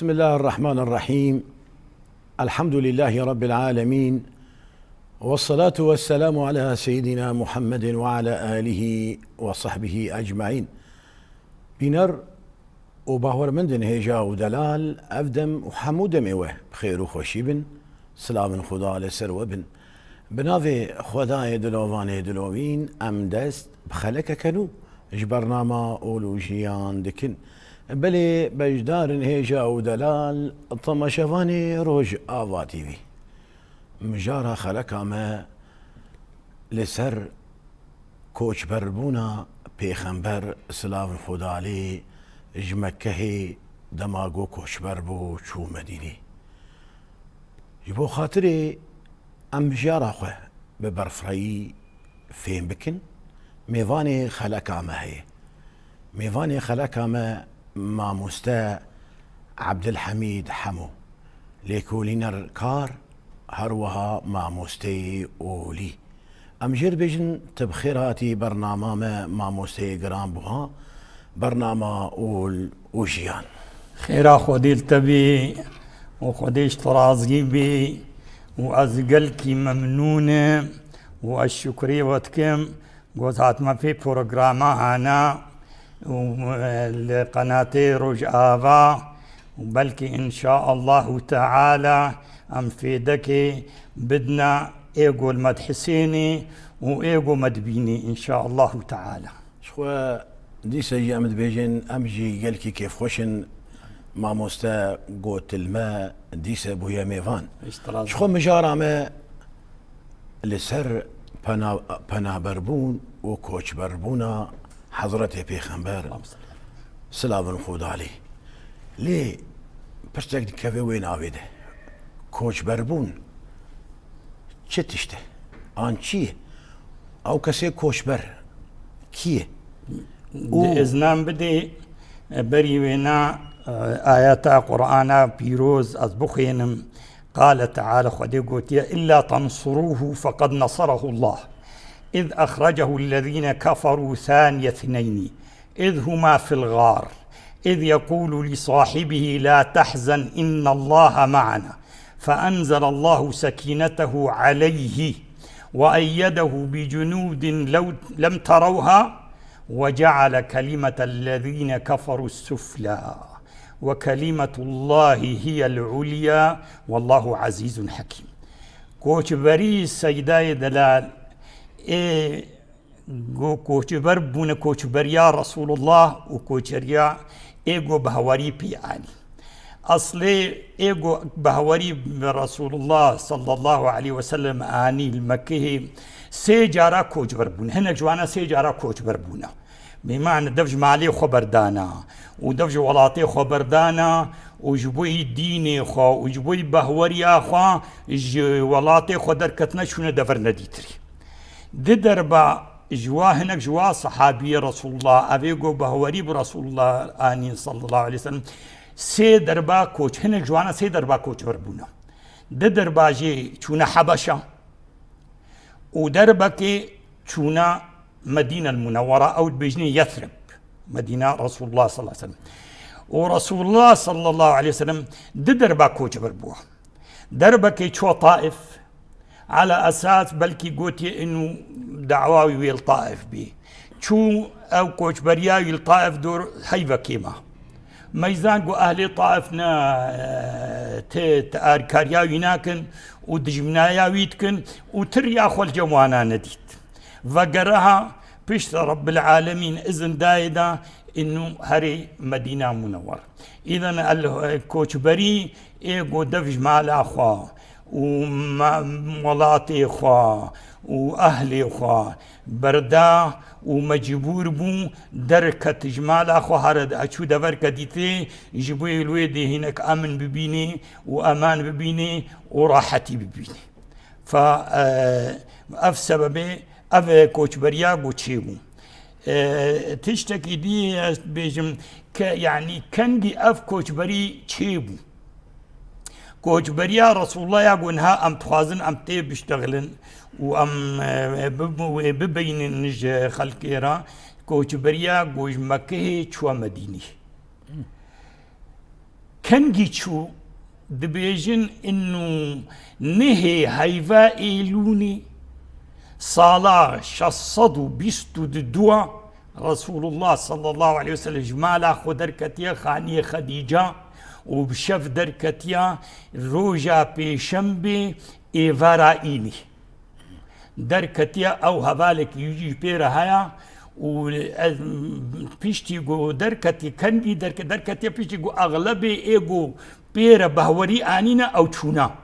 بسم الله الرحمن الرحيم. الحمد لله رب العالمين، والصلاة والسلام على سيدنا محمد وعلى آله وصحبه أجمعين. بنر وباور مندن هيجا ودلال أفدم وحمود ميوه بخير وخوشي بن سلام خدا لسر وبن بناوي خداي دلواني دلوين أم دست بخلك كنو برنامج أولوجيان دكن بلي بجدار هيجا ودلال طمشفاني روج آواتي في مجارة خلقا ما لسر كوچ بربونا پیغمبر سلام خدا عليه جمكه دماغو كوچ بربو چو مديني جبو خاطري ام جارة خواه ببرفري فين بكن ميواني خلقا ما هي ميواني خلقا ما مستا عبد الحميد حمو ليكولينر كار هروها ما مستي أولي أمجر بجن تبخيراتي برنامج ما مستي جرام بها برنامج أول وجيان خيرا خوديل تبي وخوديش طرازي بي وأزقلك ممنونة والشكري وتكم قوزات ما في بروغراما أنا والقناة روج آفا وبلكي إن شاء الله تعالى أم فيدك بدنا إيجو المدحسيني وإيجو مدبيني إن شاء الله تعالى. شو دي سجي أمد بيجن أمجي قالكي كيف خوشن ما مستا قوت الماء ديس بويا ميفان شو مجارة ما لسر بنا بربون وكوش بربونا حضرتي بيخنبر سلام خود عليه ليه برستك كافي وين عبيده كوش بربون چتشته آن چیه او کسی کوش بر کیه إذنان بدي بريونا آيات قرآن بيروز أزبخينم قال تعالى خدي قوتي إلا تنصروه فقد نصره الله إذ أخرجه الذين كفروا ثاني اثنين إذ هما في الغار إذ يقول لصاحبه لا تحزن إن الله معنا فأنزل الله سكينته عليه وأيده بجنود لم تروها وجعل كلمة الذين كفروا السفلى وكلمة الله هي العليا والله عزيز حكيم. كوش بري سيداي دلال كوش بربون كوش بريا رسول الله وكوشريا إيجو بهوري بيعاني أصلي إيجو بهوري رسول الله صلى الله عليه وسلم آني المكيه سيجارة كوش بربون هنا جوانا سيجارة كوش بربونا بمعنى دفج مالي خبردانا ودفج ولاتي خبردانا وجبوي ديني خو وجبوي بهوري خو ولاتي خو دركتنا شنو دفر نديتري دي دربا جوا هناك جوا صحابي رسول الله أبيقو بهوري برسول الله آني صلى الله عليه وسلم سي دربا كوش هناك جوانا سي دربا كوش بربونا دي دربا جي چونا حبشة ودربك چونا مدينة المنورة أو بيجني يثرب مدينة رسول الله صلى الله عليه وسلم ورسول الله صلى الله عليه وسلم دي دربا كوش بربوها دربك شو طائف على أساس بلكي قوتي إنه دعواوي ويل طائف بي شو أو كوش برياوي الطائف دور حيفا كيما ميزان قو أهلي طائفنا تأركارياوي ناكن ودجمناياوي تكن وتريا خول جموانا نديت وقرها بشت رب العالمين إذن دايدا إنه هري مدينة منور إذن الكوش بري إيقو دفج مال أخوة ومولاتي خوا وأهلي خوا بردا ومجبور بو دركة جمال أخو هرد أشو دفر كديتي يجيبوا الويدي هناك أمن ببيني وأمان ببيني وراحتي ببيني أف سببي أف كوش بريا بوشيبو تشتكي دي بيجم يعني كندي أف كوش بري تشيبو كوش بريا رسول الله يقول ها أم تخازن أم تي بيشتغلن وأم ببين نج خلقيرا كوش بريا قوش مكه شو مديني كنجي شو دبيجن إنه نهي هيفا إيلوني صلاة شصدوا بيستو دوا رسول الله صلى الله عليه وسلم جمالا خدركتيا خانية خديجة وبشف دركتيا روجا بشنبي إيفارائيني دركتيا أو هبالك يجي بيرا هيا و بيشتي جو دركتي كندي دركتيا بيشتي جو أغلبي إيجو بيرا بهوري آنينا أو تشونا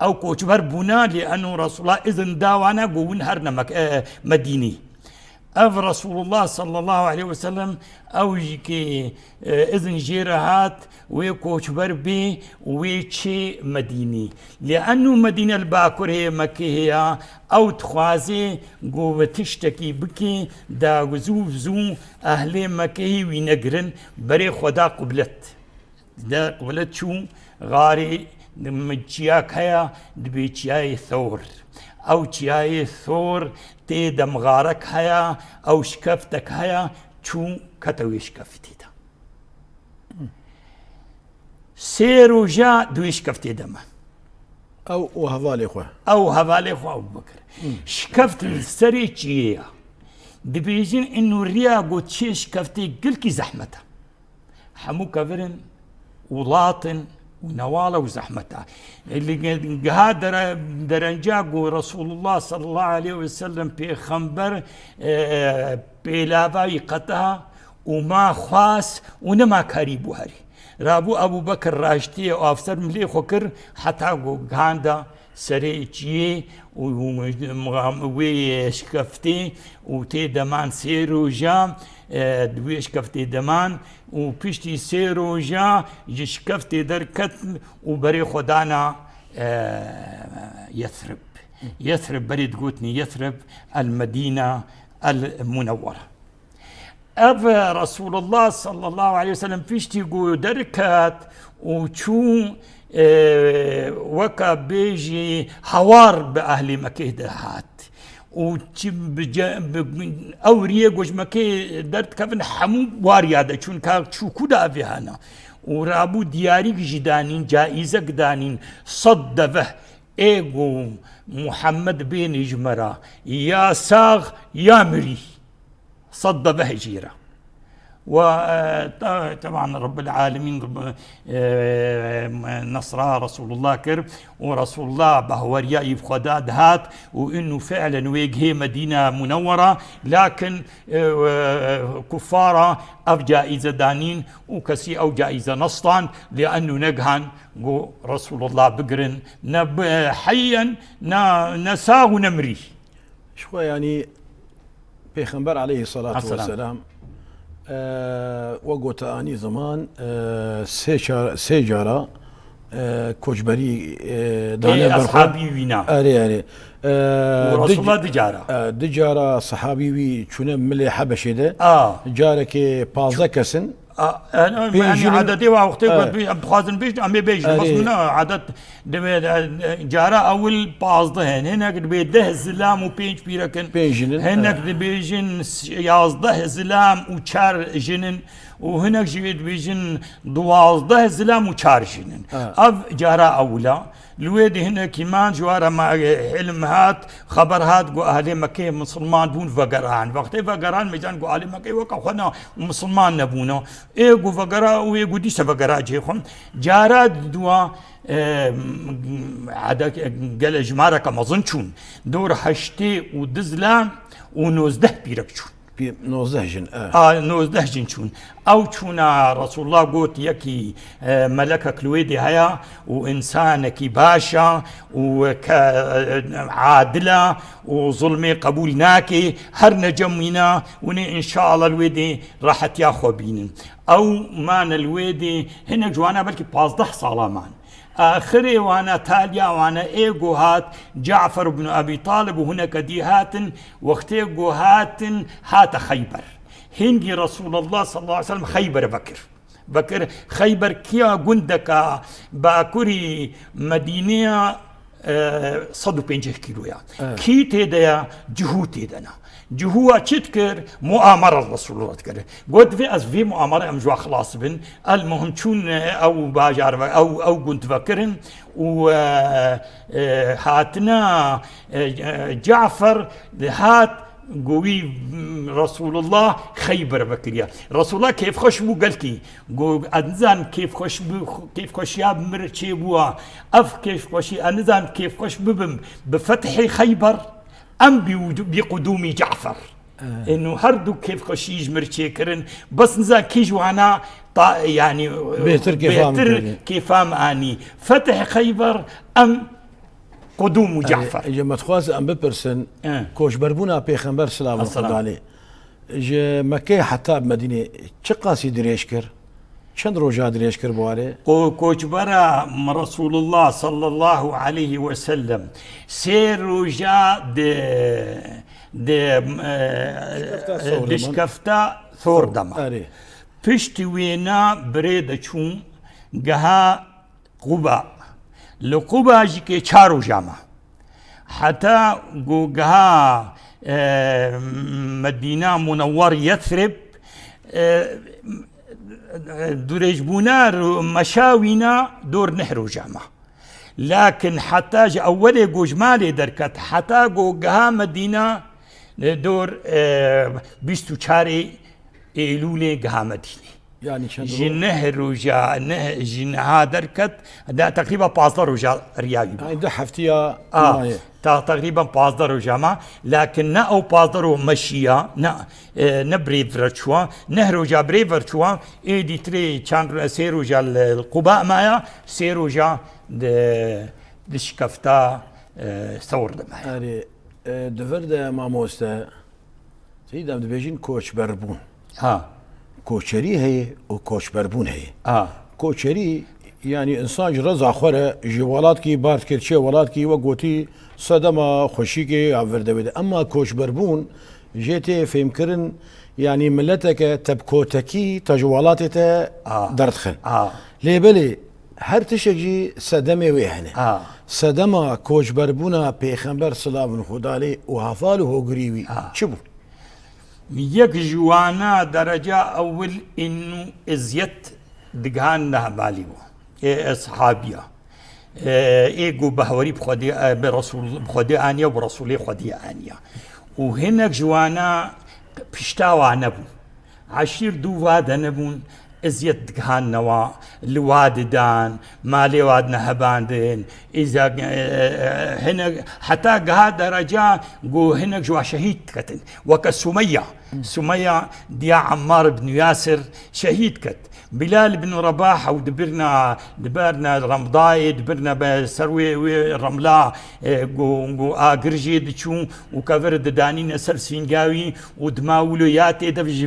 أو كوشبر بونا لأنه رسول الله إذن داوانا قوين هرنا مديني أف رسول الله صلى الله عليه وسلم أو كي إذن جيرهات وكوشبر بي ويتشي مديني لأنه مدينة الباكر هي مكة هي أو تخوازي قوة تشتكي بكي دا زو أهل مكة وينقرن بري خدا قبلت دا قبلت شو غاري مجياك هيا دبي تشياي ثور او تشياي ثور تي دمغارك هيا او شكفتك هيا شو كتوي شكفتي دا سيرو جا دوي شكفتي دما او وهذالي اخوه او هذالي اخوه ابو بكر شكفت السري تشيا دبيجين انه الريا قد تشي شكفتي قلكي زحمتها حمو كفرن ولاطن ونواله وزحمتها اللي هذا درنجاقو رسول الله صلى الله عليه وسلم بخنبر بلافا يقتها وما خاص ونما كاريبو هاري رابو ابو بكر راشتي وافسر ملي خوكر حتى غاندا سريتشي وشكفتي وتي دمان سيرو جام دويش كفتي دمان وبيشتي سيرو جا يشكفتي دركت وبري خدانا يثرب بريد قوتني يثرب المدينة المنورة أب رسول الله صلى الله عليه وسلم بيشتي قو دركت وشو وكا بيجي حوار بأهل مكة دهات أوريه جوج مكي درت كفن حمو وارياده چون كا شو كدا فيهانا ورابو دياري جدانين جائزة قدانين صدفه ايغو محمد بن جمرة يا ساغ يا مري صدفه جيرة وطبعا رب العالمين نصرها رسول الله كرب ورسول الله بهوريا يفخداد هات وانه فعلا ويجهي مدينه منوره لكن كفاره اف جائزه دانين وكسي او جائزه نصطان لانه نجهن رسول الله بقرن حيا نساه نمري شو يعني بيخنبر عليه الصلاه والسلام وقت آني زمان سيجارة كوجبري دانا أصحابي وينا يعني ورسول الله دجارة صحابي وي شنو ملي حبشي ده جارك بازا كسن أنا يعني عددي وقتي بخازن بيش أمي بيش بس هنا عدد جارة أول بازده هناك بيده زلام وبينج بيركن هناك بيجن يازده زلام وشار جنن وهناك جيد بيجن دوازده زلام وشار جنن أف جارة أولا الويدي هنا كمان جوارا ما علم هات خبر هات قو أهل مكة مسلمان بون فقران وقت فقران مجان قو أهل مكة وقفنا مسلمان نبونا إيه قو فقرا وإيه قو ديس فقرا جيخم جارات دوا عدا قال جمارة كمظنشون دور حشتي ودزلام ونوزده بيركشون نوزده جن نوزده جن شون او شونا رسول الله قوت يكي ملكك لويدي هيا وانسانك باشا وعادلة وظلمي قبولناكي هر نجمينا وني ان شاء الله الويدي راحت ياخو بينن او مان الويدي هنا جوانا بلكي 15 صالامان آخري وانا تاليا وانا ايقو هات جعفر بن ابي طالب وهناك ديهات واختيقو هات خيبر هنجي رسول الله صلى الله عليه وسلم خيبر بكر خيبر كيا قندك باكوري مدينة 150 كيلويا كي تيدا جهو تيدنا جهوة تذكر مؤامرة الرسول الله تذكر قلت في مؤامرة أم جوا خلاص بن المهم شون أو باجار أو كنت فكرن وهاتنا جعفر هات قوي رسول الله خيبر بكريا رسول الله كيف خشبو قالكي قو أنزان كيف خشياب مرتشي بوا أف كيف خشي أنزان كيف خشبو بفتح خيبر أم بقدوم جعفر إنه هردو كيف خشيج مرتشي كرن بس نزان كيجو أنا يعني بيتر كيفام أني فتح خيبر أم قدوم جعفر اجا متخواز ام بپرسن کوش بربونا پیغمبر سلام الله عليه اجا مکه حتی بمدینه چه قاسی دریش کر چند روجا دریش کر بواره کوش برا رسول الله صلى الله عليه وسلم سير روجا د شكفتا ثور دما پشت وینا برید چون گها قبا لقبا جي چارو جاما حتى جوجها مدينة منور يثرب دورج بونار مشاوينا دور نهر جاما لكن حتى أول جوجمالي دركت حتى جوجها مدينة دور بيستو شاري إيلولي جها مدينة يعني جنه روجا نه جنها دركت ده تقريبا 15 روجا رياوي ده حفتيا تقريبا 15 روجا ما لكن نا او 15 مشيا نا نبريد فرشوا نه روجا بريد فرشوا اي دي تري كان سي روجا القباء مايا سي روجا دشكفتا ثور دمايا يعني دفرد ماموستا سيدنا دبيجين كوش بربون كوشري هي وكوش بربون هي كوشري يعني انسان رضا خوره جوالات کی بارت کرچه ولات کی وقوتي صدمه خوشي کی عفرده بده اما كوش بربون جيتي فهم كرن يعني ملتك تبكوتكي تجوالاتته دردخن ليبلي هر تشجي صدمه ويهنه صدمه كوش بربونا پیغمبر سلام خدا عليه وهفاله هوغريوي شبو يك جوانا درجة أول إنه إزيت دقان نهباليو أصحابيا إيجو بهوري بخدي برسول بخدي آنيا ورسولي خدي آنيا وهناك جوانا بشتاوا نبو عشير دو واد نبون ازيد دقان نوا لواد دان مالي واد نهباندين اذا هنا حتى قها درجة قو هنا جوا شهيد كتن وكسمية سمية ديا عمار بن ياسر شهيد كت بلال بن رباح او دبرنا رمضاي دبرنا بسروي رملا قو اقرجي دشون وكفر داني نسر سينجاوي ودماولو ياتي دفج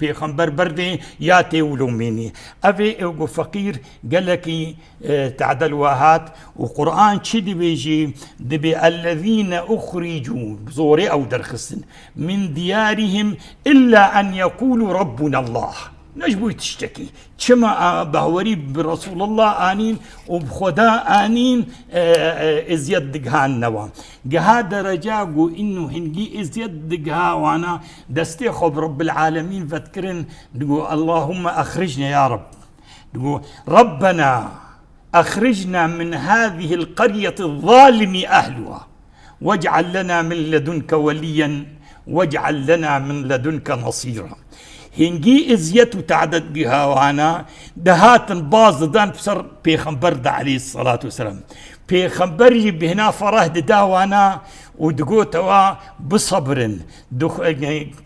بيخنبر بردي ياتي ولو مني افي او فقير قال لك تعدل واهات وقران تشدي بيجي دبي الذين اخرجوا بزوري او درخسن من ديارهم الا ان يقولوا ربنا الله نجبو تشتكي كما بهوري برسول الله آنين وبخدا آنين ازيد دقهان نوا قها درجة قو إنه هنجي ازيد دقها وانا دستي خب رب العالمين فذكرن دقو اللهم أخرجنا يا رب دقو ربنا أخرجنا من هذه القرية الظالم أهلها واجعل لنا من لدنك وليا واجعل لنا من لدنك نصيرا هنجي ازيت وتعدد بها وانا دهات باز دان بسر بيخنبر عليه الصلاة والسلام بيخنبر بهنا فراه داوانا ودقوتوا بصبر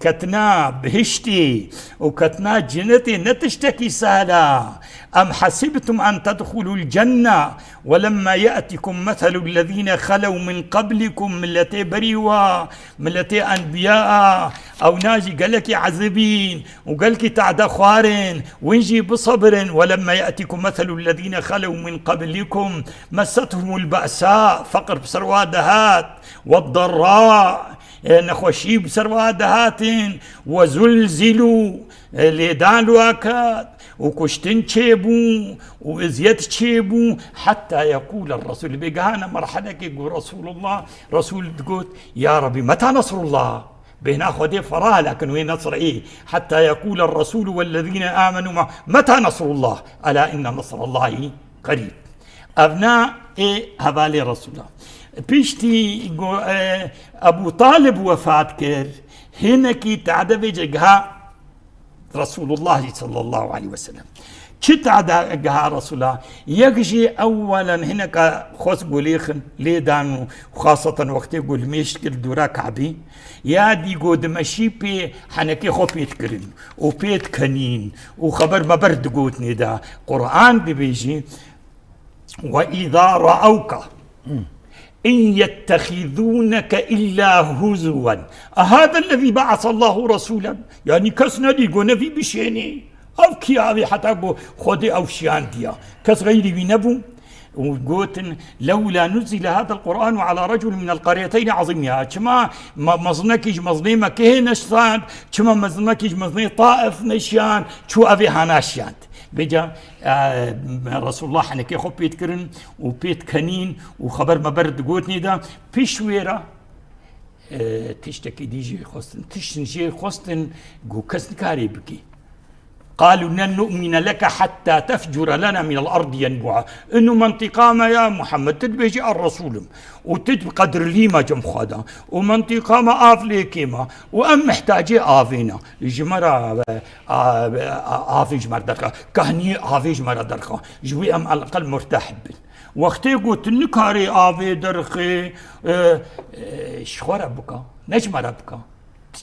كتنا بهشتي وكتنا جنتي نتشتكي سهلا أم حسبتم أن تدخلوا الجنة ولما يأتكم مثل الذين خلوا من قبلكم ملتي بريوا ملتي أنبياء أو ناجي قالك عذبين وقالك تعد خوارن ونجي بصبر ولما يأتكم مثل الذين خلوا من قبلكم مستهم البأساء فقر بسروادهات والضراء نخوشي بسروادهات وزلزلوا ليدان الواكات وكشتن تشيبو وزيت تشيبو حتى يقول الرسول بيقانا مرحلة يقول رسول الله رسول تقول يا ربي متى نصر الله بناخذ فراه لكن وين نصر ايه حتى يقول الرسول والذين امنوا معه متى نصر الله الا ان نصر الله قريب ابناء ايه هبالي رسول الله بيشتي ابو طالب وفاة كر هنكي تعدب جها رسول الله صلى الله عليه وسلم شتعد جها رسول الله يجي اولا هناك خوس قوليخن ليه دانو وخاصة وقت يقول مشكل دوراك عبي يا دي قود ماشي بي حنكي خو بيت كرين وبيت كنين وخبر ما برد قوتني دا قرآن بيجي وإذا رأوك إن يتخذونك إلا هزوا أهذا الذي بعث الله رسولا يعني كسنا ديقونا في بشيني أو كيابي حتى خودي أو شيانتيا كس غيري بنبو وقوتن لولا نزل هذا القرآن على رجل من القريتين عظيم يا كما مظنكيج مظلمة كهنشتان كما مظنكيج مظلمة طائف نشان شو أبي هاناشيانت بيجا رسول الله حنكي خو بيت كرن وبيت كنين وخبر ما برد قوتني دا بيشويرة تشتكي ديجي خوستن تشتنجي خوستن قو كسن كاري بكي قالوا لن نؤمن لك حتى تفجر لنا من الأرض ينبوعا إنه منطقة ما يا محمد تدبيجي الرسول وتدب قدر ليما جم خدا ومنطقة ما آف ليكيما وأم محتاجي آفينا جمرة آفي جمرة درخا كهني آفي جمرة درخا جوي أم على الأقل مرتاح بن وقتي قلت نكاري آفي درخي شخورة بكا نجمة ربكا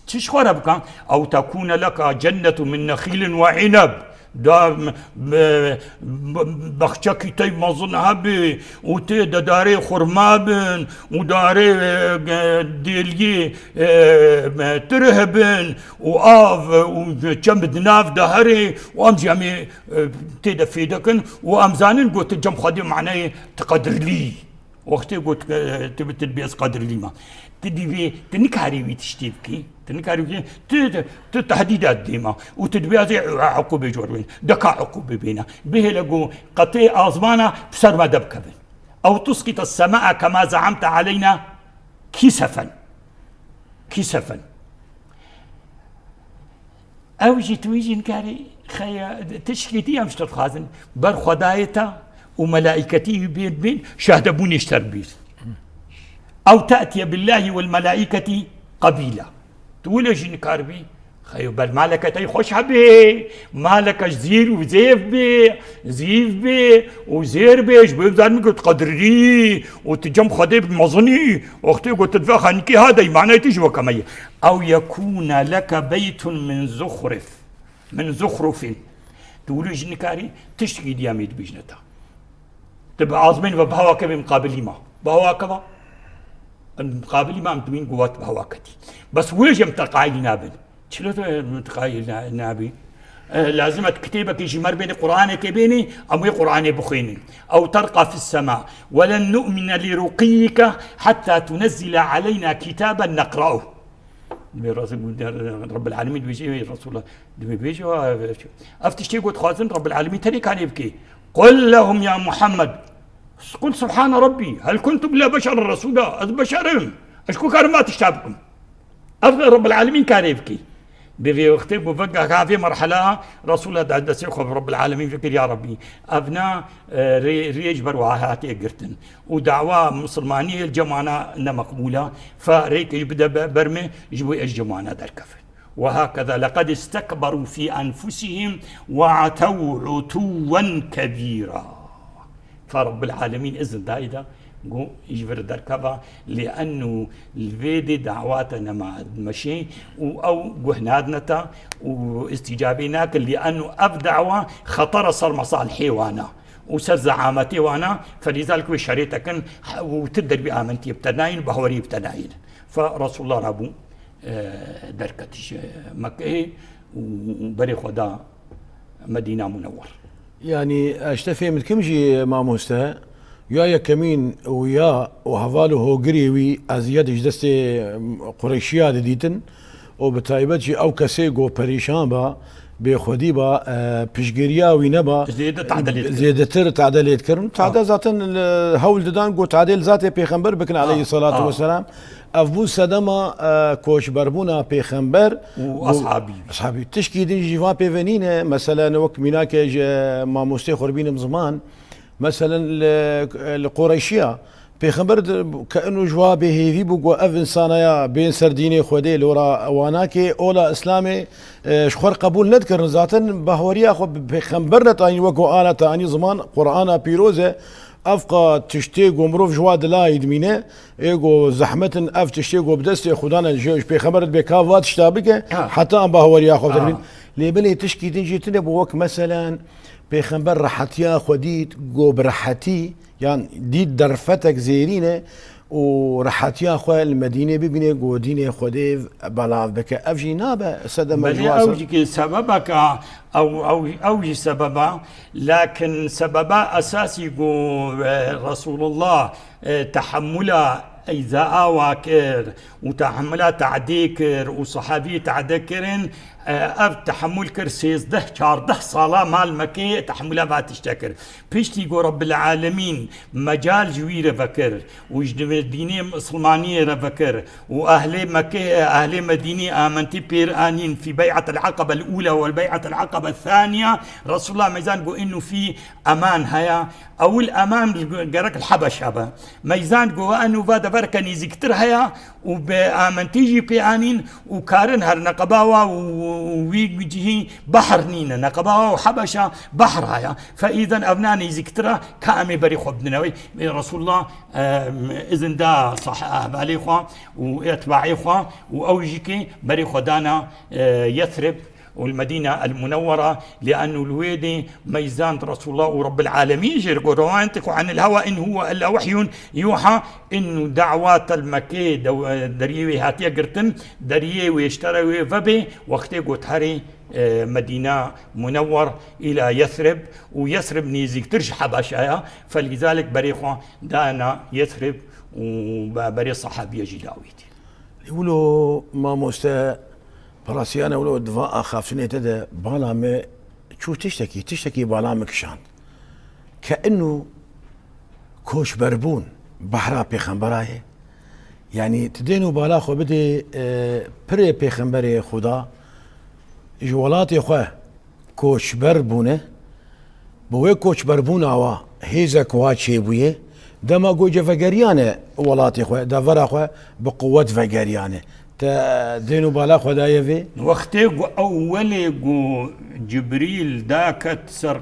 تشخر بك أو تكون لك جنة من نخيل وعنب دا بخشكي تي مظنها بي وتي داري خرما بن وداري ديلي ترهبن وآف وجمد ناف دهري وام جامي تيدا فيدكن وام زانن قلت جم خدي معناه تقدر لي وقتي قلت تبي تلبيس قدر لي ما تدي تنكاري وتشتيبكي تنكاري تهديدات ديما وتدبيازي عقوبة جوروين دكا عقوبة بينا به لقو قطيع أزمانا بسر ما دبكبن أو تسقط السماء كما زعمت علينا كسفا أو جيتويجي نكاري خيا تشكيتي مش تتخازن بر خدايتا وملائكتي بين شاهدبوني اشتربيس أو تأتي بالله والملائكة قبيلة تقول ايش نكاربي خيو بل مالك تي خوش حبي مالك زير وزيف بي زيف بي وزير بيش بيبدأ قلت قدري وتجم خديب مظني واختي قلت تدفع خانكي هذا معناه تجوا كمية أو يكون لك بيت من زخرف تقول ايش نكاري تشتكي دياميد بجنتا تبقى عظمين وبهواك بمقابل ما بهواك المقابل ما متمين قوات بهواكتي بس ويش متقايل نابن شلو متقايل نابي لازم كتابك يجي مر بين قرآنك بيني أو قرآني بخيني أو ترقى في السماء ولن نؤمن لرقيك حتى تنزل علينا كتابا نقرأه رب العالمين بيجي رسول الله بيجي افتشتي قلت خازن رب العالمين تاني كان يبكي قل لهم يا محمد قل سبحان ربي هل كنتم الا بشر رسولا بشر اشكو كان ما تشتابكم افضل رب العالمين كان يبكي بفي وقتي بفقه كافي مرحله رسول الله عند سيخوف رب العالمين فكر يا ربي ابناء ريج بروعاتي قرتن ودعوه مسلمانيه الجمانه مقبوله فريك يبدا برمي يجوا الجمانه دركفن وهكذا لقد استكبروا في انفسهم وعتوا عتوا كبيرا فرب العالمين إذن دايدا قو يجبر دركبا لأنه الفيدي دعواتنا مع المشي أو قهنادنتا واستجابيناك لأنه أب دعوة خطر صار مصالحي وانا وصار زعامتي وانا فلذلك وشريتك وتدر بآمنتي ابتناين بهوري ابتناين فرسول الله ربو دركتش مكة وبري خدا مدينة منور يعني اشتفي من كمجي ماموستا يا كمين ويا وهفالو هو قريوي ازياد جدستي قريشيا ديتن وبتايبتشي او كسيغو بريشان با بخودی با پیشگیریا و نبا زیادتر تعدیلات کردن تعدیل ذاتاً هول دادن گو تعدیل ذات پیغمبر بکن علیه الصلاة والسلام افبو سدما کوش بربونا پیغمبر واصحابي تشكي دي جيفا بيفنينه مثلا وقت ميناك ما موستي خربين زمان مثلا القريشيه پیغمبر كانه جواب هيفي بو اف انسانيا بين سرديني خودي لورا واناكي اولا اسلامي شخور قبول نذكر ذاتا بهوريا خو پیغمبر تاني وكو انا تاني زمان قرانا بيروزه افقا تشتيغو مروف جواد لا يدمينه ايغو زحمه اف تشتيغو بدست خدانا جوش پیغمبر بكافات اشتابك حتى ام بهوريا خو ليبلي تشكي تنجي تنبو وك مثلا پیغمبر راحتيا خوديت جو برحتي يعني دید درفتك زيرينه وراحتيا خو المدينه ببينه جو دينه خودي بلاف بك افجي نابه سدم مجواصل اوجي سببك اوجي سببا لكن سببا اساسي جو رسول الله تحمله إذا آواكر وتحملها تعديكر وصحابي تعدكرن أف تحمل كرسيز ده 14 صلاة مال مكي تحملها ما تشتكر بيشتي جو رب العالمين مجال جويرة فكر وجد ديني مسلمانية رفكر وأهل مكي أهل مدينة آمنتي بيرانين في بيعة العقبة الأولى والبيعة العقبة الثانية رسول الله ميزان جو إنه في أمان هيا أو الأمان جرك الحبشة ميزان جو أنه فادا فركن يذكر هيا وبآمنتيجي بيانين وكارن هر نقباوا ويجي بحر نينا نقباوا وحبشة بحر هيا فإذا أبناني ذكرها كامي بري خبناوي رسول الله إذن دا صح بالي خوا واتباعي خوا وأوجيكي بري خدانا يثرب والمدينة المنورة لأنه الويدي ميزان رسول الله ورب العالمين جرقوا روانتك عن الهوى إن هو إلا وحي يوحى إنه دعوات المكي دريوي هاتيا قرتن دريوي ويشتري فبي وقتي قلت هاري مدينة منور إلى يثرب ويثرب نيزيك ترجح باشايا فلذلك بريخوا دانا يثرب وبري صحابي جداويتي يقولوا ما مستا براسيانا ولو دفاع خافشني تدا بالام شو تشتكي بالامك شان كأنه كوش بربون بحرا بيخنبراي يعني تدينو بالا خو بدي بري بيخنبري خدا جوالاتي خو كوش بربونه بوي كوش بربونه وا هيزا كواتشي بويه دما جو جفقريانه ولاتي خو دفرا خو بقوة فقريانه دينو بالا خدايا في وقتي أولي جبريل داكت سر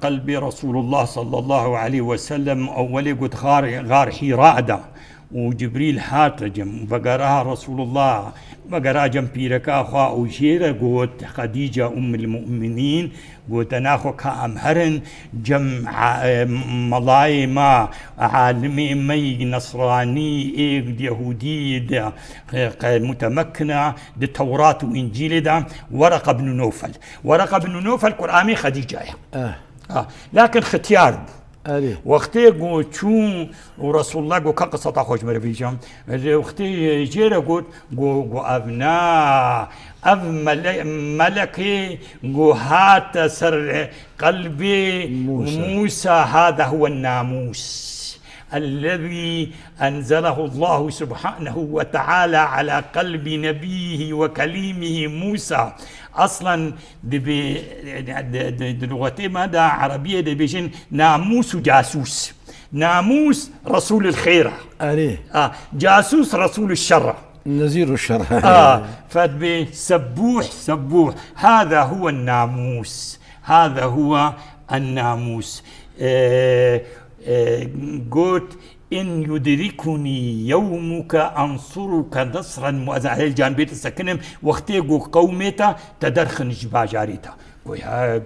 قلبي رسول الله صلى الله عليه وسلم أولي قد غار حراء دا وجبريل هاتجم بقراها رسول الله بقرا جنبيركا خوا وشيرة قوت خديجة أم المؤمنين قوت ناخو كأمهرن جمع ملاي ما عالمي مي نصراني إيد يهودي دا متمكنة دا توراة وإنجيل دا ورقة بن نوفل قرآمي خديجة لكن ختيار وقتی گو چون رسول الله گو کقصة خوش مرفيجم وقتی جيرا گو ابنا اف ملكي گو هات سر قلبي موسى هذا هو الناموس الذي أنزله الله سبحانه وتعالى على قلب نبيه وكليمه موسى أصلا دلغتي ماذا عربية بيجين ناموس وجاسوس ناموس رسول الخير جاسوس رسول الشر نذير الشر فدبي سبوح هذا هو الناموس قلت إن يدركني يومك أنصرك نصرا مؤزعا الجان بيت السكنم واختيقو قوميتا تدرخن جباجاريتا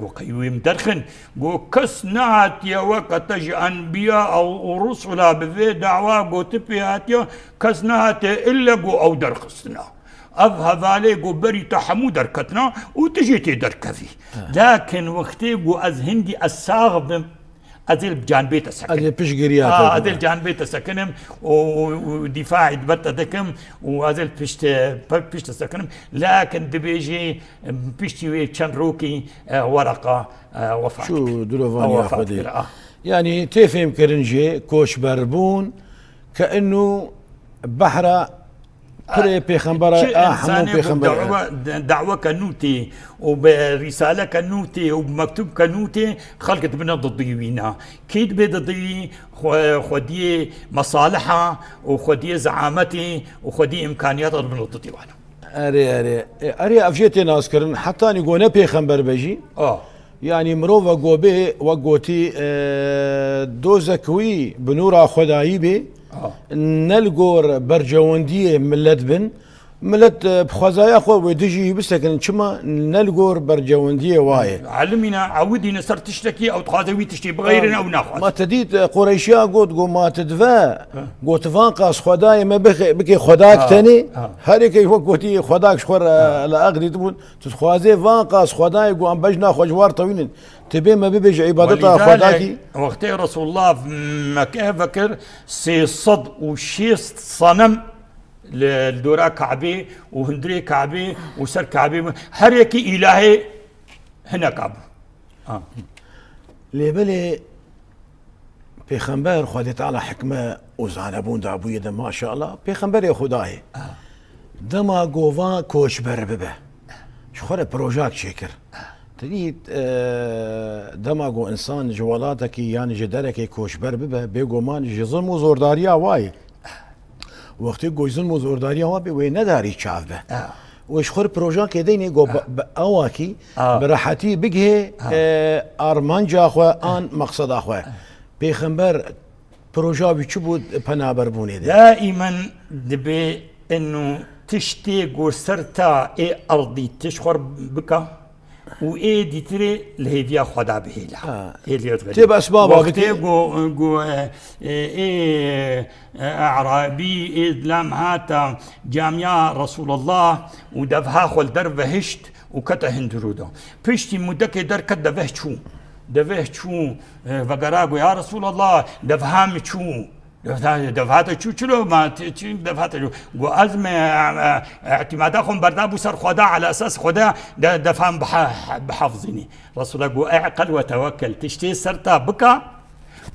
قو قيوم درخن قو كسنات يا وقت تجي أنبياء أو رسلا بذي دعوة قو تبيات يا كسنات إلا قو أو درخصنا أذهب عليه قو بري تحمو دركتنا وتجي تدركفي لكن واختيقو أزهندي الساغب ازل بجانبي تسكن ادي بيش قريات ازل جانبي تسكنم ودفاع بتدكم وازل بيش تسكنم لكن دبيجي بيشتي كان روكي ورقه وفاه شو دلوفاني يا خدي يعني تفهم كرنجي كوش بربون كانه بحر بري بيخنبرة حمو بيخنبرة دعوة كنوتي وبرسالة كنوتي وبمكتوب كنوتي خلقت بنا ضديوينا كيد بضدي خدي مصالحها وخدي زعامتي وخدي إمكانيات بنا ضديوانا أري أفجيتي ناسكرن حتى نقول بيخنبر بيجي يعني مروفا قوبي وقوتي دوزكوي بنورا خدايي بي نلقور برجواندية ملت بن ملت بخزايا خو ودجي بسكن شما نلقور برجواندية واي علمنا عودي نصر تشتكي او تخاذوي تشتكي بغيرنا او ناخذ ما تديت قريشيا قو ما تدفا قو تفانقاس خداي ما بكي خداك تاني هاريك وقتي خداك شخور لا اغدي تبون تخوازي فانقاس خداي قو ام بجنا خوجوار طويل تبي ما بيجي عبادتها خداكي وقت رسول الله ما فكر سي صد وشي صنم للدورا كعبه وهندري كعبه وسر كعبه هريكي الهي هنا كعبه لبلي بيخنبر خدت على حكمه وزانبون دابويه ده ما شاء الله بيخنبر يا خداي دما قوفا كوش برببه شخور بروجاك شكر تريد دماغو انسان جوالاتك يعني جدارك كوش برببه بيقو مان جزم وزورداريا واي وقتی گویزن مزورداری ها به وی نداری چاف به وش خور پروژه که دینی گو آواکی براحتی بگه آرمانجا خو آن مقصد خو پیغمبر پروژه بی چه بود پنابر بونه ده دائما دبی انه تشتي قرسرتا اي ارضي تشخر بك واي ديتري الهيفيا خدا بهيلا تبقى اسباب وقتي جو اي اعرابي اي لام هاتا جامعة رسول الله ودفها خل درب هشت وكتا هندرودو بيشتي مدك در كت دفه شو دفه شو فقراغو يا رسول الله دفهام شو دفعات شو شلو ما دفعات شو وأزمة اعتمادهم بردابو سر خدا على أساس خدا دفعهم بحافظيني رسول الله اعقل وتوكل تشتي سرتا بكا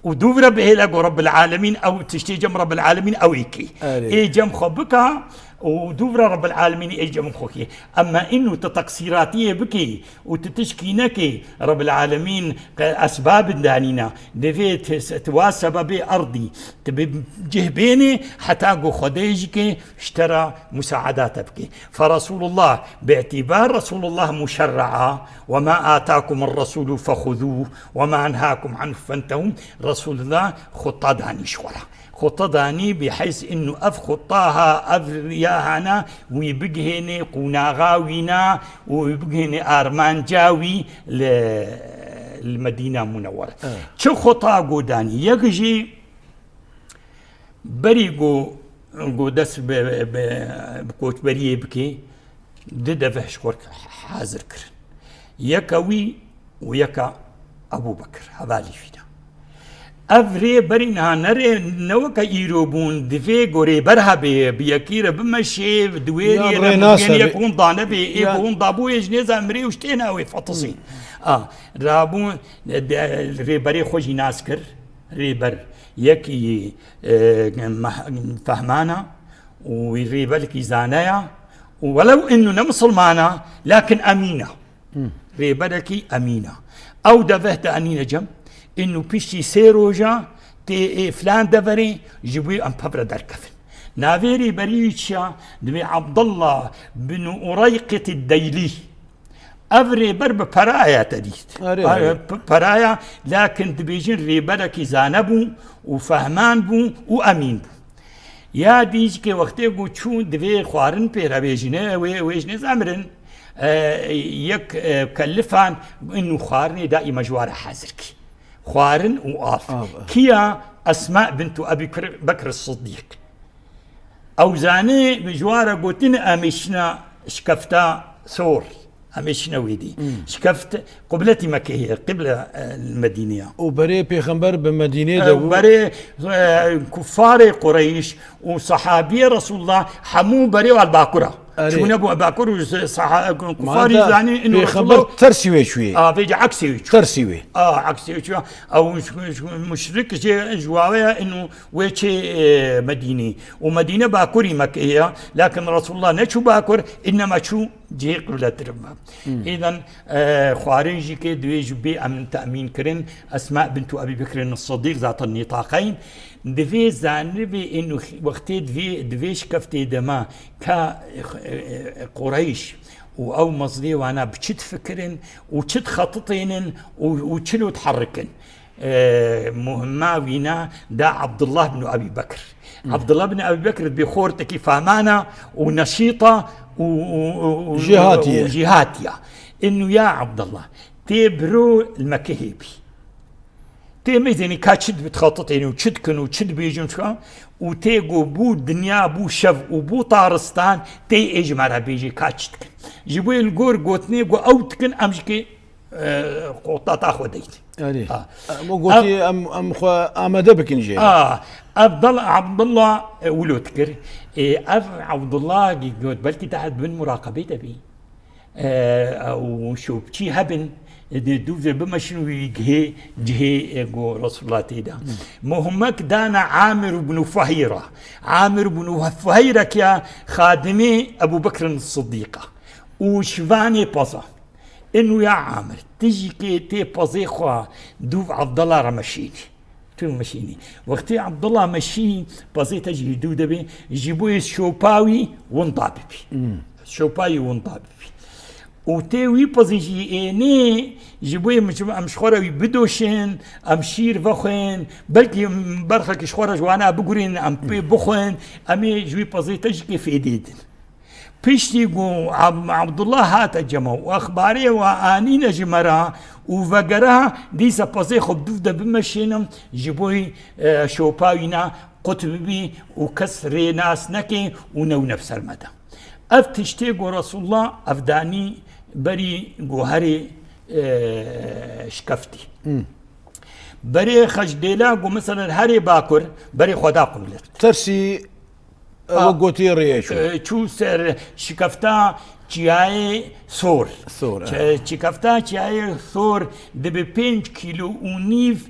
ودور به لقو رب العالمين أو تشتي جم رب العالمين أو إيكي إي جم خبكا ودور رب العالمين اجى من خوكي اما انه تتقصيراتيه بكي وتتشكينك رب العالمين اسباب دانينا دفيت تواسب بارضي تبي جهبيني حتى اقو خديجك اشترى مساعدات بكي فرسول الله باعتبار رسول الله مشرعا وما اتاكم الرسول فخذوه وما انهاكم عنه فانتهوا رسول الله خطه داني شورا خطة داني بحيث انه اف خطاها اف رياهنا ويبقهني قناغاوينا ويبقهني ارمان جاوي للمدينة المنورة شو خطا قوداني يجي بريقو قودس بكوت بريه بكي دده فهش خورك حاضر كر يكوي ويكا ابو بكر هذالي فينا افري برينها نري نوكا يروبون دفي غوري برها بيكير بمشي دويري يكون ضانبي يكون ضابو يجنيز امري وشتينا ويفطسي رابون ريبري خوجي ناسكر ريبر يكي فهمانا وريبلكي زانايا ولو انه نمسلمانا لكن امينه ريبلكي امينه او دفهت انينه جم انه بيشي سيروجا تي فلان دفري جيبوي ام بابرا دركفن نافيري بريتشا دبي عبد الله بن أريقة الديلي افري برب برايا تديت برايا لكن دبيجين ريبركي زانبو وفهمان بو وامين بو يا ديجكي وقتي قوتشون دبي خوارن بيرا بيجينا ويجني زامرن يك كلفان انه خوارني دائما جوار حازركي خوارن وآف كيا أسماء بنت أبي بكر الصديق أوزاني بجوارة قوتين أمشنا شكفتا سور همش نويدي شكفت قبلتي مكة هي قبلة المدينة وبري بيغمبر بمدينة وبري كفار قريش وصحابي رسول الله حمو بري والباكرة شو نبو باكر كفار يعني انه بيغمبر ترسيوي شوي بيجي عكسي ترسيوي عكسي شو او مشرك جواوية انه ويشي مدينة ومدينة باكري مكة هي لكن رسول الله نشو باكر انما شو جي قبلة ربما اذا خوارنجي كي دويج بي امن تامين كرن اسماء بنت ابي بكر الصديق ذات النطاقين دفي زانبي انه وقتي دفيش كفتي دما كا قريش او مصدي وانا بشت فكرن وشت خططين وشلو تحركن مهمة وينا دا عبد الله بن ابي بكر عبد الله بن ابي بكر بخورتك فامانه ونشيطه وجهاتيه انه يا عبد الله تبرو المكهيبي تيميزني كاتشد بتخططين وتشدكن وتشد بيجون شو وتيجو بو الدنيا بو شف وبو طارستان تي اجمرها بيجي كاتشدكن جيبوا الجور قوتني قو اوتكن امشكي قطات اخو ديت مو قلتي ام خو امده بكن جي عبد الله ولو تكر عبد الله قلت بلكي تحت بن مراقبه تبي او شو بشي هبن دوف بمشنو جهي جو رسول الله تيدا مهمك دانا عامر بن فهيرة عامر بن فهيرة كيا خادمي ابو بكر الصديقة وشفاني بصا انه يا عامر تجي كي تي بصي خوا دوف عبد الله رمشيني تو مشيني وقتي عبد الله مشي بصي تجي دودبي يجيبوا شوباوي ونطابي شوباوي ونطابي وتوي بزيجي اني جيبوي مش خوراوي بدوشن ام شير فخن بلكي برخك شخورا جوانا بقولين ام بخن امي جوي بزي تجكي في ايديد بيشتي جو عبد الله هات الجمع واخباري واني نجمرا وفقرا ديسا بزي خب دوف بمشينم جيبوي شوباوينا قطبي وكسر ناس نكي ونو نفس المدى افتشتي جو رسول الله افداني بري جوهري شكفتي بري خجديلا جو مثلا هاري باكر بري خدا قبلت ترسي وقوتي ريشو شو سر شكفتا چیای ثور شكفتا چیای ثور دبي 5 كيلو ونيف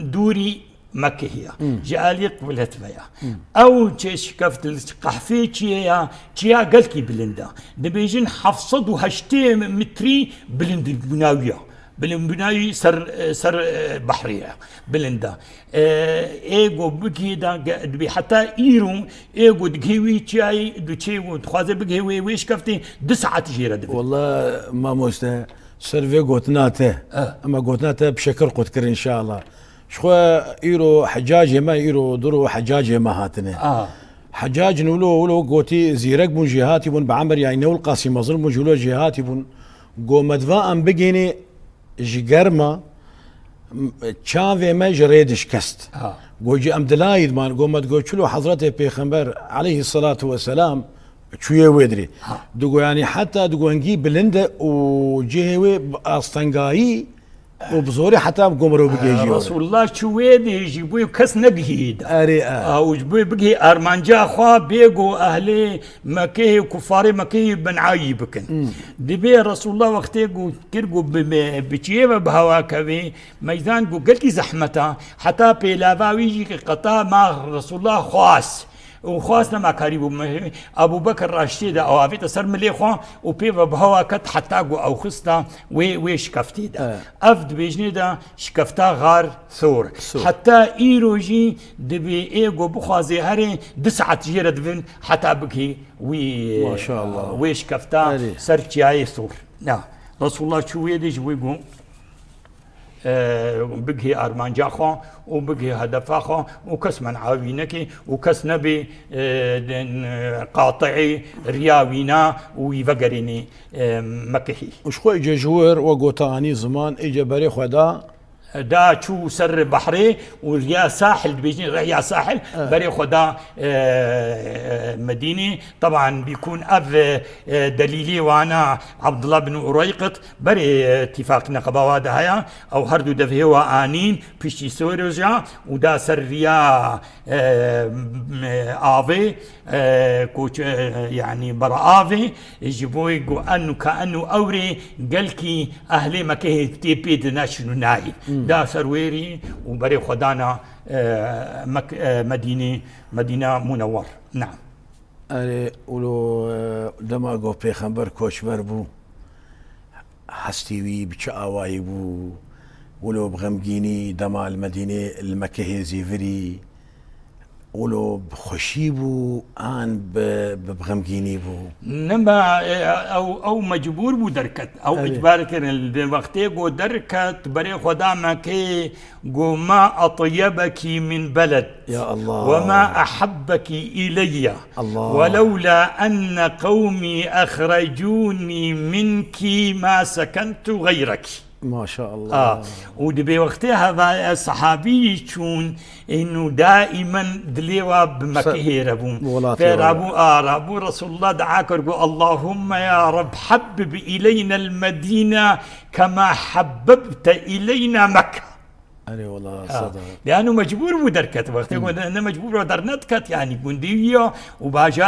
دوري مكة هي جالي قبلت بيا او شكفت القحفي تشيا قلكي بلندا دبيجن حفصد وهشتي متري بلند البناويه بلنبناوي سر بحريه بلندا ايغو بكي دا دبي حتى ايرو ايغو دغيوي تشاي دوتشي وتخازي بغيوي ويش كفتي 9 جيره دبي والله ما موستا سيرفي قوتناته اما قوتناته بشكل قوتكر ان شاء الله شخو ايرو حجاج ما ايرو درو حجاج ما هاتنه حجاج نولو قوتي زيرك بون جهاتي بون بعمر يعني نول قاسم مظلم بون جولو جهاتي بون قو مدفا ام بقيني جگرما چاوه ما جريدش كست قو جي ام دلايد مان قو مد قو چلو حضرت پیغمبر عليه الصلاة والسلام شويه ويدري دقو يعني حتى دقو انجي بلنده وجهوي استنقاي وبزوري حتى بقمرو بقيجي رسول الله شويدي يجيبوه كس نبهيد او يجيبوه بقي ارمانجا خوا بيقو اهلي مكيه وكفاري مكيه بنعاي بكن دبي رسول الله وقتي قو كرقو بچيبه بهواكوي ميزان قو قلتي زحمتا حتى بيلافاوي يجي قطا مع رسول الله خواس وخواستنا ما قريب ابو بكر راشد او افيت سر مليخو وبي بهوا كت حتى او خستا وي شكفتي دا افد بيجني دا شكفتا غار ثور حتى ايروجي دبي ايغو بخازي هري 9 جيره دفن حتى بكي وي ما شاء الله وي شكفتا سرتي ثور لا رسول الله شو يدي ويقول بقي أرمانجا خو وبقي هدفا خو وكس من عاوينك وكس نبي قاطعي رياوينا ويفقريني مكهي وشخو اجا جوير وقوتاني زمان اجا بري خدا دا شو سر بحري وريا ساحل بيجي ريا ساحل بري خدا مدينة طبعا بيكون أب دليلي وأنا عبد الله بن أريقط بري اتفاق نقبة هذا هيا أو هردو دفه وآنين بيشي سورجا ودا سر ريا آفي كوش يعني برا آفي يجيبوا يقول أنه كأنه أوري قلكي أهلي مكيه تيبيد ناشنو نايل دا سرويري وبري خدانا مدينة منور. نعم. ولو دماغو پیغمبر کوچبر بو حستیوی بچه آوائی بو ولو بغمگینی دما المدينة المكة زيفري ولو بخشي بو آن بغمگینی بو نما او مجبور بو دركت او اجبار كرن وقتي جو دركت بري خدا مكي جو ما اطيبك من بلد يا الله وما احبك الي الله ولولا ان قومي اخرجوني منك ما سكنت غيرك ما شاء الله. ودبي وقتها الصحابي يشون انه دائما دليوا بمكه ربون فربو ربو رسول الله دعاك وقال اللهم يا رب حبب الينا المدينه كما حببت الينا مكه. أنا والله صدق. لأنه مجبور بدركت وقت يقول أنا مجبور بدرنتكت يعني جندية وباجا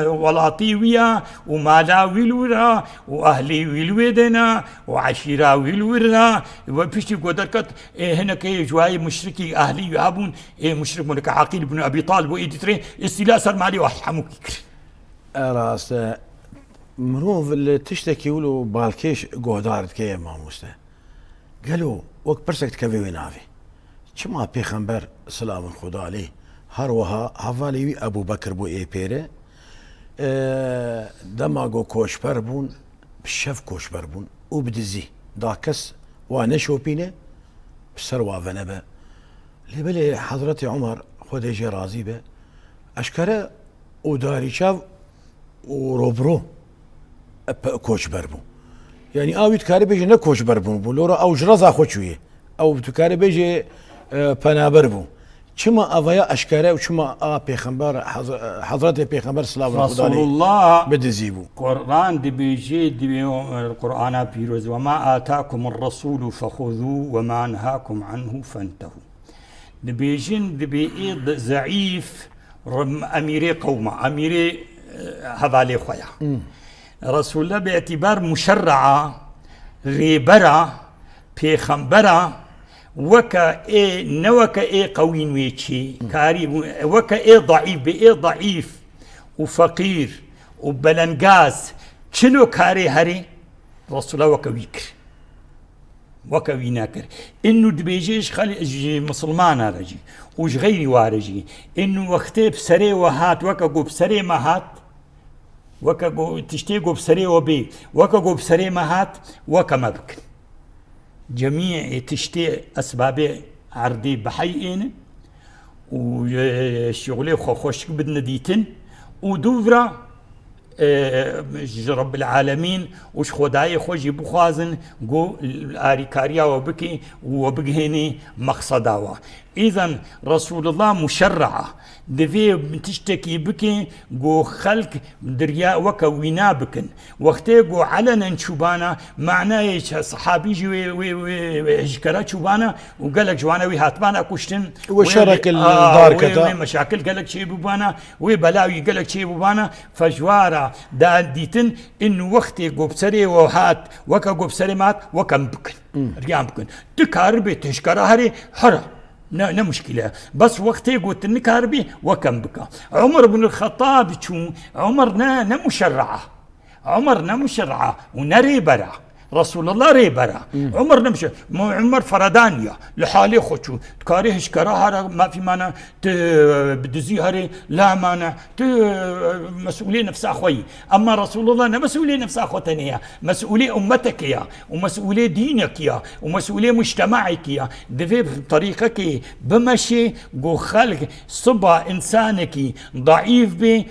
ولاطيوية ومالا ويلورا وأهلي ويلودنا وعشيرة ويلورا وبيشتي قدركت هنا كي جواي مشركي أهلي يابون مشرك ملك عقيل بن أبي طالب وإدتري استيلاء صار مالي وحموك. راس مروف اللي تشتكي ولو بالكيش قهدارت كي ما مسته قالوا وقت برسكت كفي وينافي چما پیغمبر سلام خدا عليه هروها حوالي ابو بكر بو اي بيره دماغو كوشبر بون بشف كوشبر بون وبدزي داكس وانا شوبينه بسر وافنبه لبلي حضرتي عمر خديجي راضي به اشكره وداري شاف وروبرو كوشبر بون يعني اويت كاري بيجي نكوش بربون بولورا او جرزا خوشويه او تكاري بيجي پنابر بو چما اويا اشكاره وچما پیغمبر حضرت پیغمبر سلام رسول الله بدزيبو قرآن دي بيجي دي القرآن بيروز وما آتاكم الرسول فخذوه وما نهاكم عنه فانتهوا دي بيجين دي بيئيد زعيف اميري قومه اميري هذالي خويا رسول الله باعتبار مشرعة غيبرة بيخمبرة وكا ايه نوكا ايه قوين ويتشي كاري وكا ايه ضعيف بايه ضعيف وفقير وبلنقاز شنو كاري هري رسول الله وكا ويكر وكا ويناكر انو دبيجيش خلي مسلمان رجي وش غيري وارجي انو وقتي بسري وهات وكا قو بسري ما هات وكا جو تشتي جو بسري وبي وكا جو بسري ما هات وكا ما بك جميع تشتي اسباب عردي بحيين وشغلي خوش بدنا ديتن ودوفرا رب العالمين وش خداي خوجي بخازن جو الاريكاريا وبكي وبقهني مقصداوا اذا رسول الله مشرعه دفي تشتكي بكي جو خلق دريا وكوينا بكن وقتي جو علنا شوبانا معناه صحابي جي هشكرا شوبانا وقالك جوانا وي هاتبانا كشتن وشرك الدار كتا مشاكل قالك شي بوانا وبلاوي قالك شي بوانا فجوارا دا ديتن انه وقتي جو بسري وهات وكا جو بسري مات وكم بكن ريان بكن تكاربي تشكرا هري حرا لا مشكلة بس وقتي قلت انك هربي وكم بكى عمر بن الخطاب شو عمرنا مشرعة عمرنا مشرعة ونري برا رسول الله ريبرا عمر نمشي عمر فردانيا لحالي خوشو تكاريهش كراها ما في معنى بدزي هري لا معنى مسؤولية نفس أخوي أما رسول الله مسؤولية نفس أخوتنيا مسؤولية أمتك يا ومسؤولية دينك يا ومسؤولية مجتمعك يا دفي بطريقك بمشي جو خلق صبا إنسانك ضعيف بي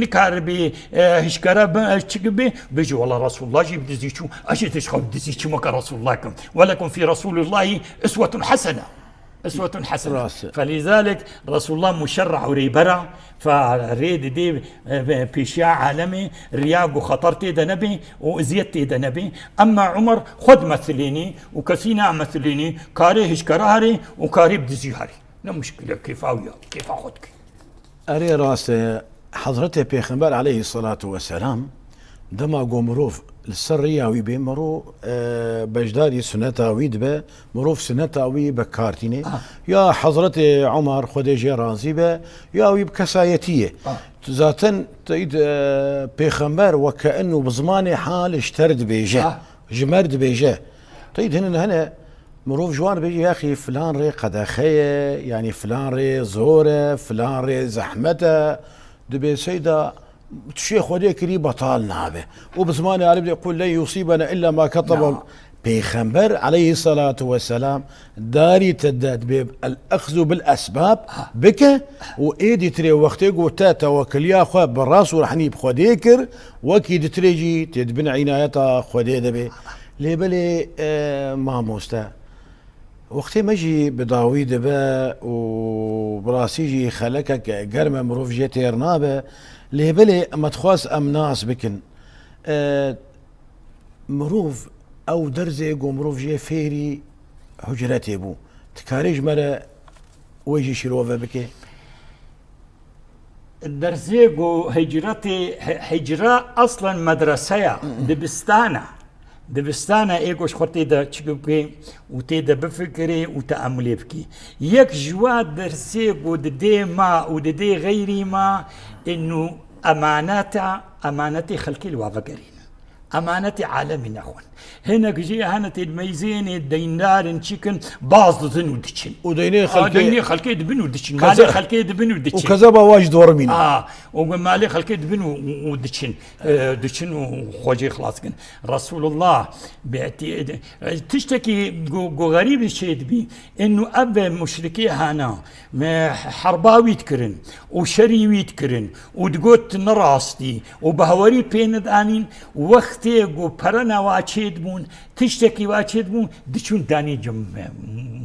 نكار بي هشكرا بي بيجي والله رسول الله جيب دزي شو تشيتش خود دسي شمك رسول الله كم ولكم في رسول الله أسوة حسنة أسوة حسنة. فلذلك رسول الله مشرع وريبرا فريد دي بيشياء عالمي رياق وخطرتي ده نبي وزيتي ده نبي. أما عمر خد مثليني وكسينا مثليني كاريهش كراهري وكاريب دزيهاري لا مشكلة كيف أويا كيف أخدك أري راس حضرته بيخنبال عليه الصلاة والسلام دما قومروف السرية ويبي مرو بجداري سنتا ويدبه مروف سنتا وي بكارتيني يا حضرت عمر خديجة رازي به يا ويب كسايتية ذاتن تيد بيخنبال وكأنه بزمان حال اشترد بيجه جمرد بيجه تيد هنا مروف جوان بيجي يا اخي فلان ري قداخيه يعني فلان ري زوره فلان ري زحمته دبي سيدا الشيخ وديكري بطالنا به وبزمان عربي يقول لن يصيبنا الا ما كتب بيخنبر عليه الصلاه والسلام داري تداد الاخذ بالاسباب بك وايدي تري وقتي قوتا توكل يا اخو بالراس ورحني بخديكر وكيد تريجي تدبن عنايتها خدي دبي لي بلي ما موستا وقتی مجی بداوی دبا و براسیجی خلکک گرم مروف جتیر نابه لهبلی متخواس ام ناس بکن مروف او درزه گو مروف جه فیری حجرتی بو تکاریج مره ویجی شروفه بکه درزه گو هجرة اصلا مدرسه دبستانا ايقوش خورتي دا تشكوكي وتي دا بفكري وتأملي بكي يك جواد درسيق وددي ما وددي غيري ما انه اماناتي خلقي الوافقرين امانتي عالمي اخوان هنا جي هنا تدميزين الدينار نشيكن باز دزن ودشن وديني خلقي دبن ودشن مالي خلقي دبن ودشن وكذا واجد ورمين ومالي خلقي دبن ودشن دشن وخوجي خلاص كن رسول الله بيعتي تشتكي جو غريب الشيء بي انه اب مشركي هنا حرباوي تكرن وشريوي تكرن ودقوت نراستي وبهوري بين دانين وقتي جو برنا واتشيد بون تشتكي واتشيد بون دشون داني جم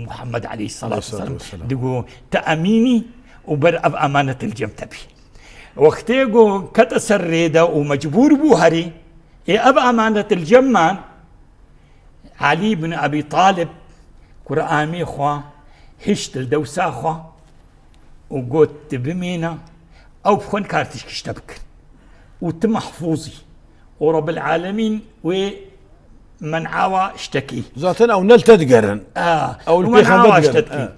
محمد عليه الصلاة والسلام دقو تأميني وبرأب أمانة الجم تبي وقتي جو كتسر ريدا ومجبور بوهري أب أمانة الجمان علي بن أبي طالب قرآمي خوا هشت الدوسا خوا وقوت بمينا أو بخون كارتش كشتبك وتمحفوظي ورب العالمين ومن عاوى اشتكي ذاتنا او نلتد قرن او من عاوى اشتكي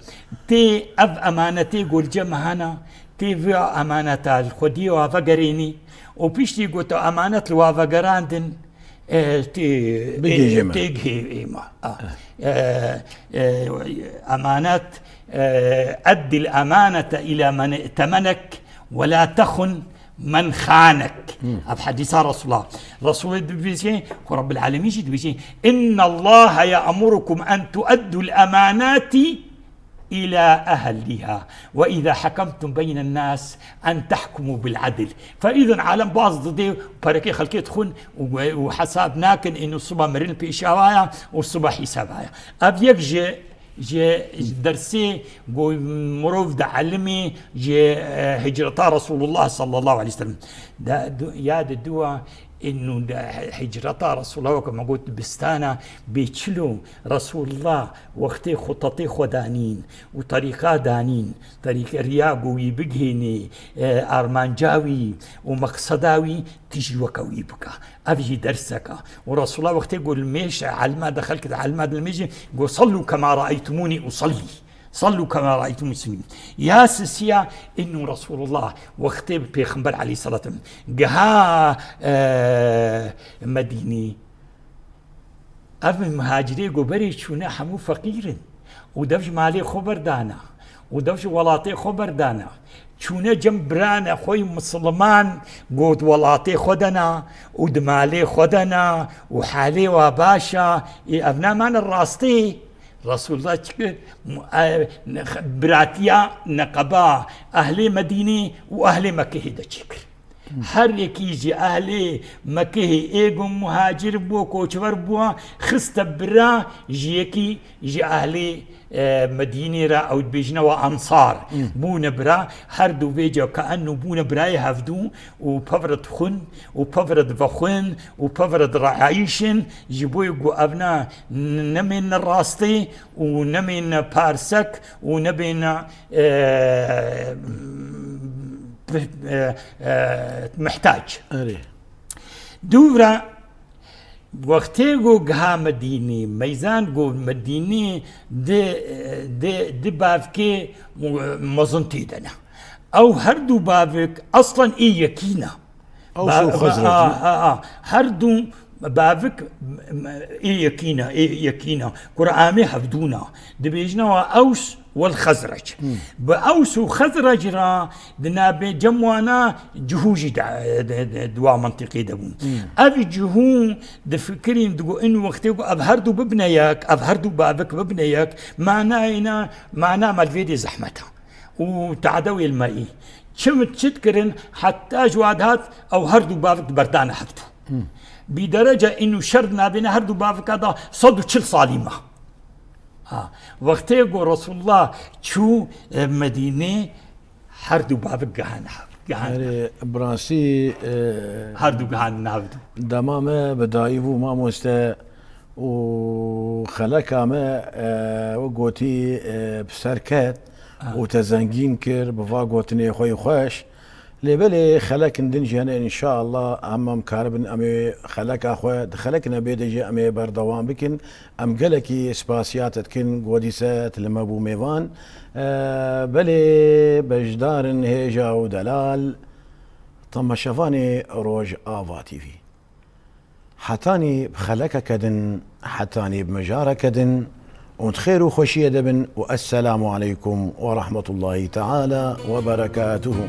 تي اب امانتي قول جمع هنا تي في امانة الخدي وافقريني وبيشتي قلت امانة الوافقراندن تيجي امانات ادي الامانة الى من ائتمنك ولا تخن من خانك هذا حديث رسول الله رسول الله رب العالمين بيجي إن الله يأمركم أن تؤدوا الأمانات إلى أهلها وإذا حكمتم بين الناس أن تحكموا بالعدل. فإذا عالم باز ضدي بركي خلقيت خون وحساب ناكن إنه الصبح مرين بإشاوايا والصبح حسابايا أبيك جي درسي مروف دا علمي جي هجرتا رسول الله صلى الله عليه وسلم يا الدواء انه هجرتا رسول الله كما قلت بستانا بيتشلو رسول الله وقتي خططي خدانين وطريقة دانين طريق رياقوي بقهيني ارمانجاوي ومقصداوي تيجي وكوي بكا افجي درسك ورسول الله وقت يقول ميش على ما دخلت على ما الميجي يقول صلوا كما رايتموني اصلي صلوا كما رايتم مسلمين يا سسيا انه رسول الله وقت بيخنبر عليه الصلاه والسلام جها مديني اف مهاجري قبري شونا حمو فقير ودفش مالي خبر دانا ودفش ولاطي خبر دانا شونا جنبرانا خوي مسلمان قود ولاطي خدنا ودمالي خدنا وحالي وباشا ابنا مان الراستي رسول الله براتيا نقبا أهل مدينة وأهل مكة هيدا شكر هر یکی جی اهل مکه ایگو مهاجر بو کوچبر بو خست برا جی یکی جی اهل مدينة را أو بيجنا وأنصار بون برا هردو بيجا كأنه بون براي هفدو وبفرد خن وبفرد فخن وبفرد رعايشن جيبو يقو أبنا نمين الراستي ونمين بارسك ونمين محتاج دورا وقتی گو گها مدینی میزان گو مدینی ده بافك مزنتي دنا او هردو بافك اصلا يكينا او شو خزرج هردو بافك يكينا قرآمي حفدونا دبيجنا اوس والخزرج بأوس وخزرج را دنابي جموانا جهوجي دوا منطقي دبون أبي جهو دفكرين دقو إنو وقتيقو أبهردو ببنياك أبهردو بابك ببنياك معناه مالفيدي زحمتها وتعدوي المائي شمت شتكرن حتى جوادات أو هردو بابك بردان حفتو بدرجة إنو شرد نابينا هردو بابك هذا صدو تشل صاليمة وقتی گو رسول الله چو مدینه هر دو بابک گهان برانسی هر دو گهان نابدو دمامه بدایو ما مسته و خلکامه و گوتی بسرکت و تزنگین کر بوا گوتنی خوی خوش لبلي خلك ندنجن ان شاء الله امام كاربن امي خلك اخو خلكنا بيدجي امي بردوان بكن ام قلكي سباسيات تكن قوديسات لما بو ميفان بلي بجدار هيجا ودلال طم شفاني روج افا تي في حتاني بخلك كدن حتاني بمجاره كدن وخير وخشيه دبن والسلام عليكم ورحمه الله تعالى وبركاته.